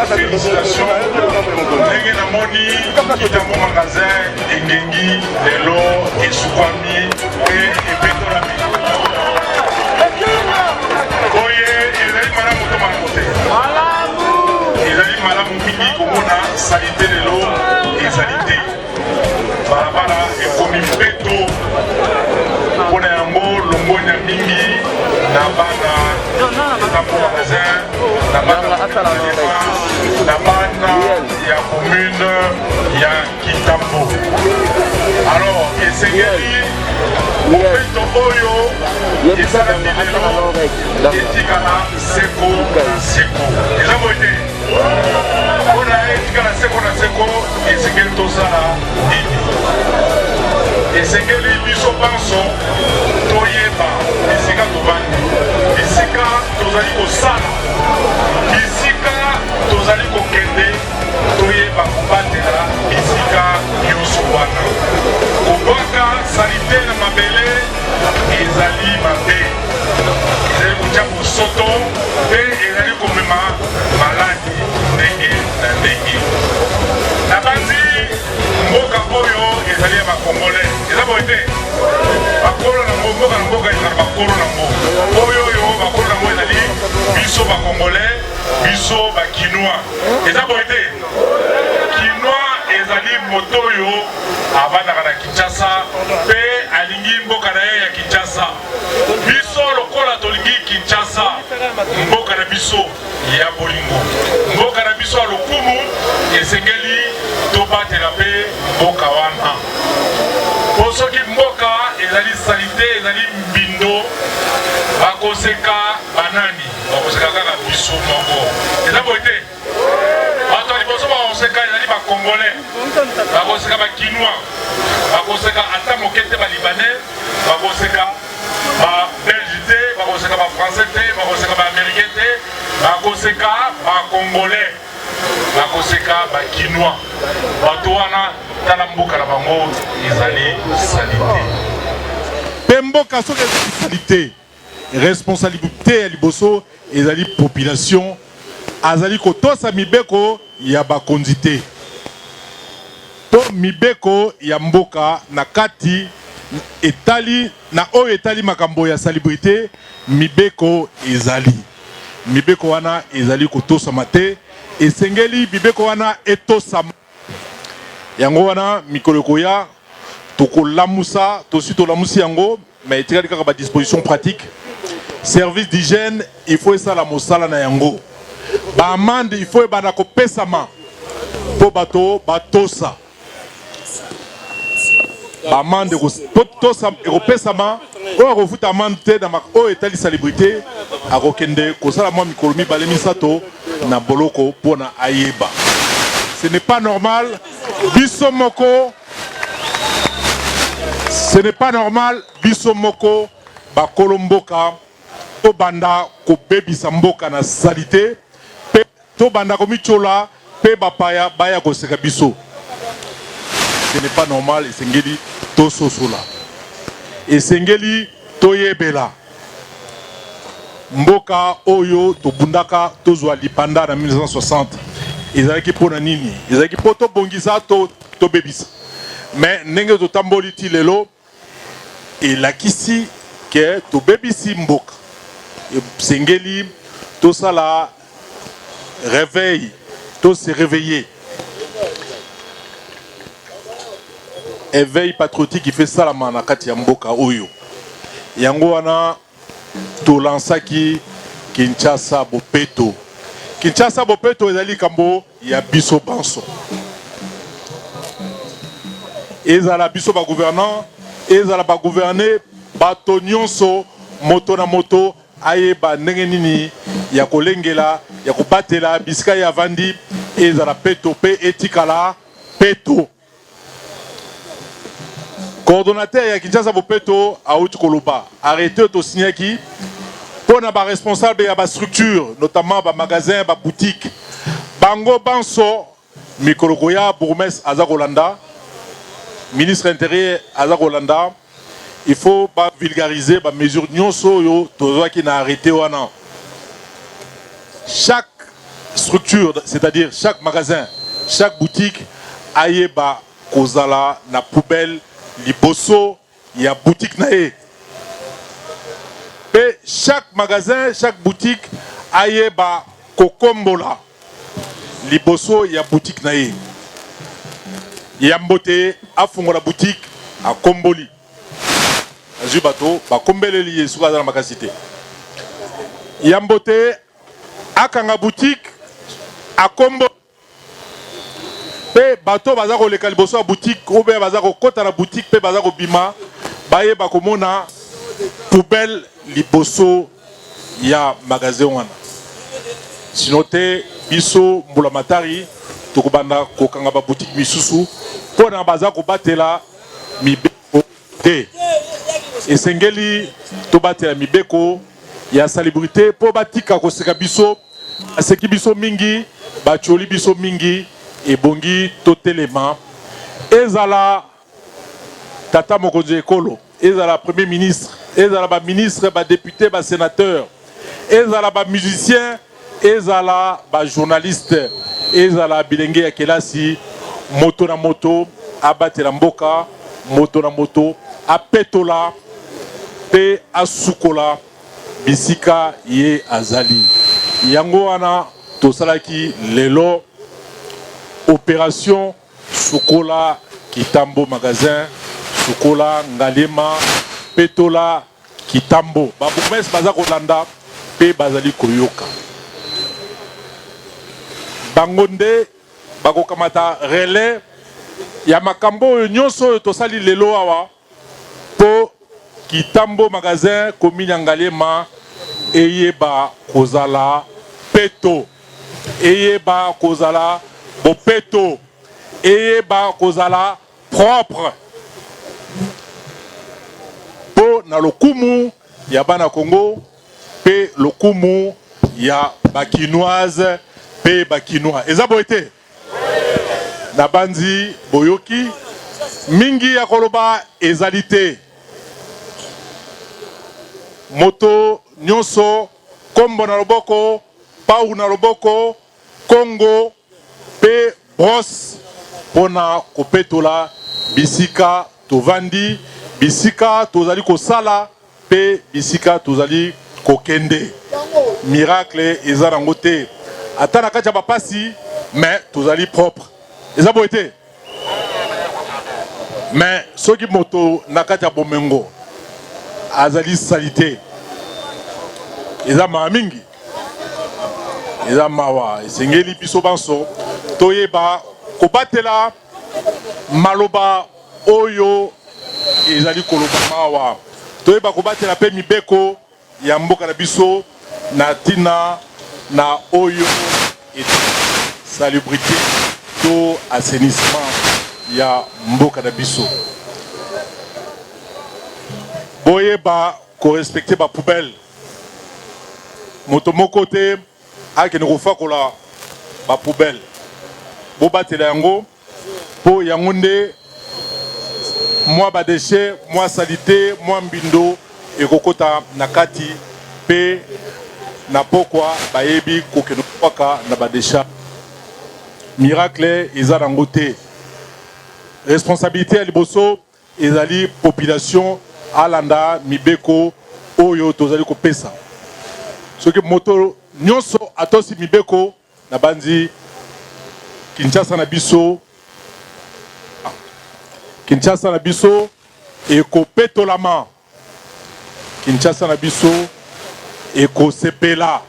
Félicitations. Ndenge na moni kita mo magasin engengi lelo esukwami epetolami. Oye ezali malamu to malamu te. Ezali malamu mingi komona salite lelo ezali te. Balabala ekomi mpeto mpona yango longonya mingi na bana na magasin na bana ya commune ya Kitambo. Alors esengeli mopeto oyo esalami lelo etikala seko seko eza boye mpona etikala seko na seko esengeli tosala nini esengeli biso banso toyeba bisika tovandi bisika tozali kosala bisika tozali kokende toyeba kobatela bisika nyonso wana kobwaka salite na mabele ezali mabe ezali kotia bosoto mpe ezali komema maladi ndenge na ndenge na bandi mboka oyo ezali ya bakongole eza boye te bakolo na mboka ezala bakolo quinoa. Et ça pour été quinoa ezali motoyo abandaka na Kinshasa pe alingi mboka na ye ya Kinshasa. Biso lokola tolingi Kinshasa mboka na biso ya bolingo. Mboka na biso ya lokumu esengeli tobatela pe mboka wana. Po soki mboka ezali salite ezali mbindo bakoseka banani bakoseka kaka biso moko. Eza boite bato ya liboso bakoseka ezali bakongolais bakoseka bakinoa bakoseka ata moke te balibanais bakoseka babelge te bakoseka bafrançais te bakoseka baaméricain te bakoseka bakongolais bakoseka bakinoa bato wana tala mboka na bango ezali salite pe mboka soki ezali salite responsabilité ya liboso ezali population azali kotosa mibeko ya bakonzi te to mibeko ya mboka na kati etali na oyo etali makambo ya salubrité mibeko ezali mibeko wana ezali kotosama te esengeli mibeko wana etosama yango wana mikolo koya tokolamusa tosi tolamusi yango mais etikali kaka ba disposition pratique service d'hygiène il faut ça la mosala na yango ba amende il faut bana kopesama po bato batosa ba amende tosa ekopesama oyo akofuta amende te na oyo etali salubrité akokende kosala mwa mikolo mibale misato na boloko mpona ayeba. Ce n'est pas normal biso moko ce n'est pas normal biso moko bakolo mboka to banda ko bebisa mboka na salite pe to banda ko michola pe bapaya baya ko seka biso. Ce n'est pas normal esengeli to sosola esengeli to yebela mboka oyo to bundaka to zwa lipanda na 1960 ezalaki pona nini ezalaki po to bongisa to bebisa mais ndenge to tamboli ti lelo elakisi ke to bebisi mboka sengeli to sala réveil to se réveiller éveil patriotique qui fait ça la na kati ya mboka oyo yango wana to lansaki Kinshasa Bopeto. Kinshasa Bopeto ezali kambo ya biso banso ezala biso ba gouvernant ezala ba gouverner bato nyonso moto na moto ayeba ndenge nini ya kolengela ya kobatela bisika ya vandi ezala peto pe etikala peto. Coordonnateur ya Kinshasa Bopeto auti koloba arrêté to signaki pour na ba responsable ya ba structure notamment ba magasin ba boutique bango banso mikolo koya bourgmestre aza kolanda ministre intérieur aza kolanda il faut pas vulgariser ba mesure nyonso yo tozaki na arrêté wana chaque structure c'est-à-dire chaque magasin chaque boutique ayeba kozala na poubelle liboso ya boutique na ye pe chaque magasin chaque boutique ayeba kokombola liboso ya boutique na ye ya mbote afungola boutique akomboli azwi bato bakombeleli ye soki aza na makasi te ya mbote akanga boutique akombo pe bato baza koleka liboso ya boutique ou bien baza kokota na boutique pe baza kobima bayeba komona poubelle liboso ya magasin wana sino te biso mbula matari tokobanda kokanga ba boutique misusu mpona baza kobatela mibeko te esengeli tobatela mibeko ya salubrité po batika koseka biso aseki biso mingi batioli biso mingi ebongi totelema ezala tata mokonzi ekolo ezala premier ministre ezala ba ministre ba député ba sénateur ezala ba musicien ezala ba journaliste ezala bilenge ya kelasi moto na moto abatela mboka moto na moto apetola pe asukola bisika ye azali yango wana tosalaki lelo opération sukola kitambo magasin sukola ngalema petola kitambo babourgmestre baza kolanda pe bazali koyoka bango nde bakokamata relais ya makambo oyo nyonso oyo tosali lelo awa po kitambo magasin commune ya ngalema eyeba kozala peto eyeba kozala bopeto eyeba kozala propre po na lokumu ya bana Congo pe lokumu ya bakinoise pe bakinois eza boete na banzi boyoki mingi ya koloba ezalité moto nyonso kombo na loboko pau na loboko Congo pe bros pona kopetola bisika tovandi bisika tozali kosala pe bisika tozali kokende miracle eza nango te ata na kati ya bapasi mais tozali propre eza boye mais soki moto na kati ya bomengo azali salite eza mawa mingi eza mawa esengeli biso banso toyeba kobatela maloba oyo ezali koloba mawa toyeba kobatela pe mibeko ya mboka na biso na tina na oyo salubrité to assainissement ya mboka na biso boyeba korespecte ba poubelle moto moko te akende kofakola ba poubelle bobatela yango po yango nde mwa badeshe mwa salite mwa mbindo ekokota na kati pe na pokwa bayebi kokende kwaka na badesha miracle eza nango te responsabilité ya liboso ezali population alanda mibeko oyo tozali kopesa soki moto nyonso atosi mibeko na banzi Kinshasa na biso ekopetolama Kinshasa na biso ekosepela